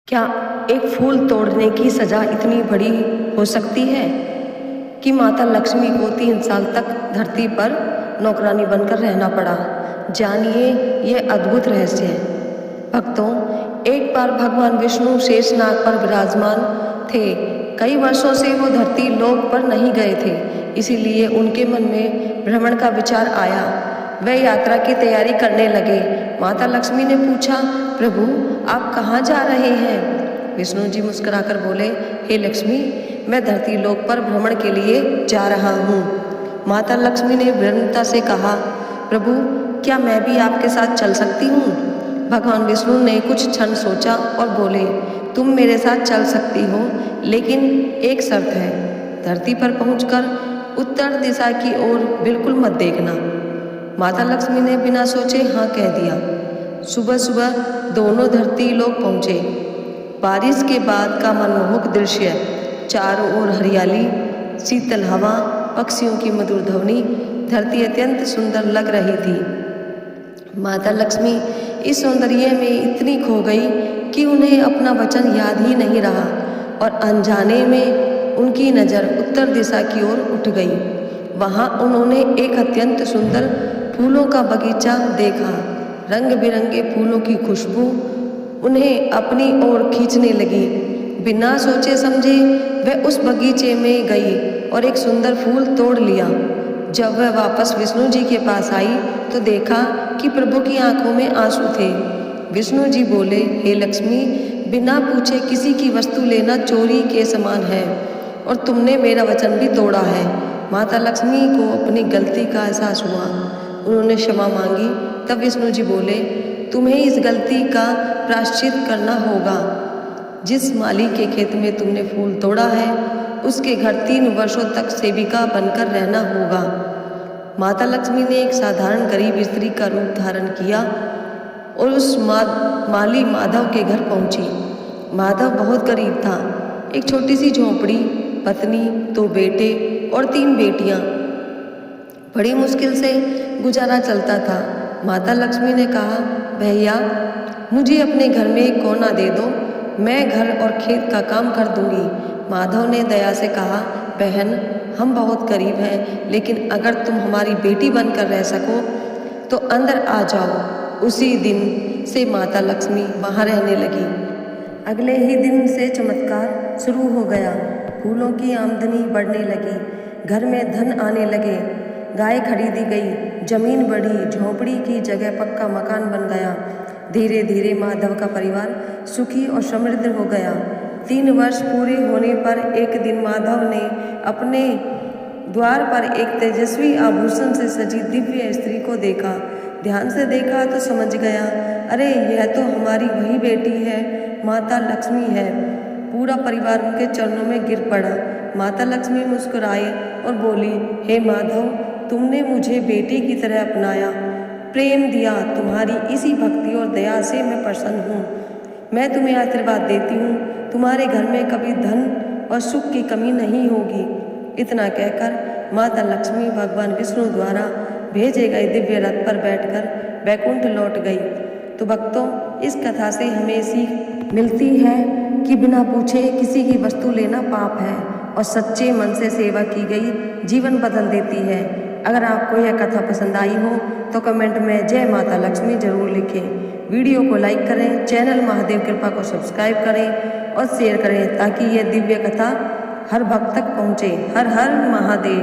क्या एक फूल तोड़ने की सजा इतनी बड़ी हो सकती है कि माता लक्ष्मी को 3 साल तक धरती पर नौकरानी बनकर रहना पड़ा। जानिए ये अद्भुत रहस्य है। भक्तों, एक बार भगवान विष्णु शेषनाग पर विराजमान थे। कई वर्षों से वो धरती लोक पर नहीं गए थे, इसीलिए उनके मन में भ्रमण का विचार आया। वे यात्रा की तैयारी करने लगे। माता लक्ष्मी ने पूछा, प्रभु आप कहाँ जा रहे हैं? विष्णु जी मुस्कुराकर बोले, हे लक्ष्मी, मैं धरती लोक पर भ्रमण के लिए जा रहा हूँ। माता लक्ष्मी ने विनम्रता से कहा, प्रभु क्या मैं भी आपके साथ चल सकती हूँ? भगवान विष्णु ने कुछ क्षण सोचा और बोले, तुम मेरे साथ चल सकती हो, लेकिन एक शर्त है। धरती पर पहुंचकर उत्तर दिशा की ओर बिल्कुल मत देखना। माता लक्ष्मी ने बिना सोचे हाँ कह दिया। सुबह सुबह दोनों धरती लोक पहुँचे। बारिश के बाद का मनमोहक दृश्य, चारों ओर हरियाली, शीतल हवा, पक्षियों की मधुर ध्वनि, धरती अत्यंत सुंदर लग रही थी। माता लक्ष्मी इस सौंदर्य में इतनी खो गई कि उन्हें अपना वचन याद ही नहीं रहा और अनजाने में उनकी नज़र उत्तर दिशा की ओर उठ गई। वहाँ उन्होंने एक अत्यंत सुंदर फूलों का बगीचा देखा। रंग बिरंगे फूलों की खुशबू उन्हें अपनी ओर खींचने लगी। बिना सोचे समझे वह उस बगीचे में गई और एक सुंदर फूल तोड़ लिया। जब वह वापस विष्णु जी के पास आई तो देखा कि प्रभु की आंखों में आंसू थे। विष्णु जी बोले, हे लक्ष्मी, बिना पूछे किसी की वस्तु लेना चोरी के समान है और तुमने मेरा वचन भी तोड़ा है। माता लक्ष्मी को अपनी गलती का एहसास हुआ। उन्होंने क्षमा मांगी। तब विष्णु जी बोले, तुम्हें इस गलती का प्रायश्चित करना होगा। जिस माली के खेत में तुमने फूल तोड़ा है, उसके घर 3 वर्षों तक सेविका बनकर रहना होगा। माता लक्ष्मी ने एक साधारण गरीब स्त्री का रूप धारण किया और उस माली माधव के घर पहुंची। माधव बहुत गरीब था। एक छोटी सी झोंपड़ी, पत्नी, 2 बेटे और 3 बेटियां। बड़ी मुश्किल से गुजारा चलता था। माता लक्ष्मी ने कहा, भैया मुझे अपने घर में एक कोना दे दो, मैं घर और खेत का काम कर दूंगी। माधव ने दया से कहा, बहन हम बहुत गरीब हैं, लेकिन अगर तुम हमारी बेटी बनकर रह सको तो अंदर आ जाओ। उसी दिन से माता लक्ष्मी वहाँ रहने लगी। अगले ही दिन से चमत्कार शुरू हो गया। फूलों की आमदनी बढ़ने लगी, घर में धन आने लगे, गाय खरीदी गई, जमीन बढ़ी, झोंपड़ी की जगह पक्का मकान बन गया। धीरे धीरे माधव का परिवार सुखी और समृद्ध हो गया। 3 वर्ष पूरे होने पर एक दिन माधव ने अपने द्वार पर एक तेजस्वी आभूषण से सजी दिव्य स्त्री को देखा। ध्यान से देखा तो समझ गया, अरे यह तो हमारी वही बेटी है, माता लक्ष्मी है। पूरा परिवार उनके चरणों में गिर पड़ा। माता लक्ष्मी मुस्कुराए और बोली, हे माधव, तुमने मुझे बेटी की तरह अपनाया, प्रेम दिया। तुम्हारी इसी भक्ति और दया से मैं प्रसन्न हूँ। मैं तुम्हें आशीर्वाद देती हूँ, तुम्हारे घर में कभी धन और सुख की कमी नहीं होगी। इतना कहकर माता लक्ष्मी भगवान विष्णु द्वारा भेजे गए दिव्य रथ पर बैठकर वैकुंठ लौट गई। तो भक्तों, इस कथा से हमें सीख मिलती है कि बिना पूछे किसी की वस्तु लेना पाप है और सच्चे मन से सेवा की गई जीवन बदल देती है। अगर आपको यह कथा पसंद आई हो तो कमेंट में जय माता लक्ष्मी जरूर लिखें। वीडियो को लाइक करें, चैनल महादेव कृपा को सब्सक्राइब करें और शेयर करें ताकि यह दिव्य कथा हर भक्त तक पहुँचे। हर हर महादेव।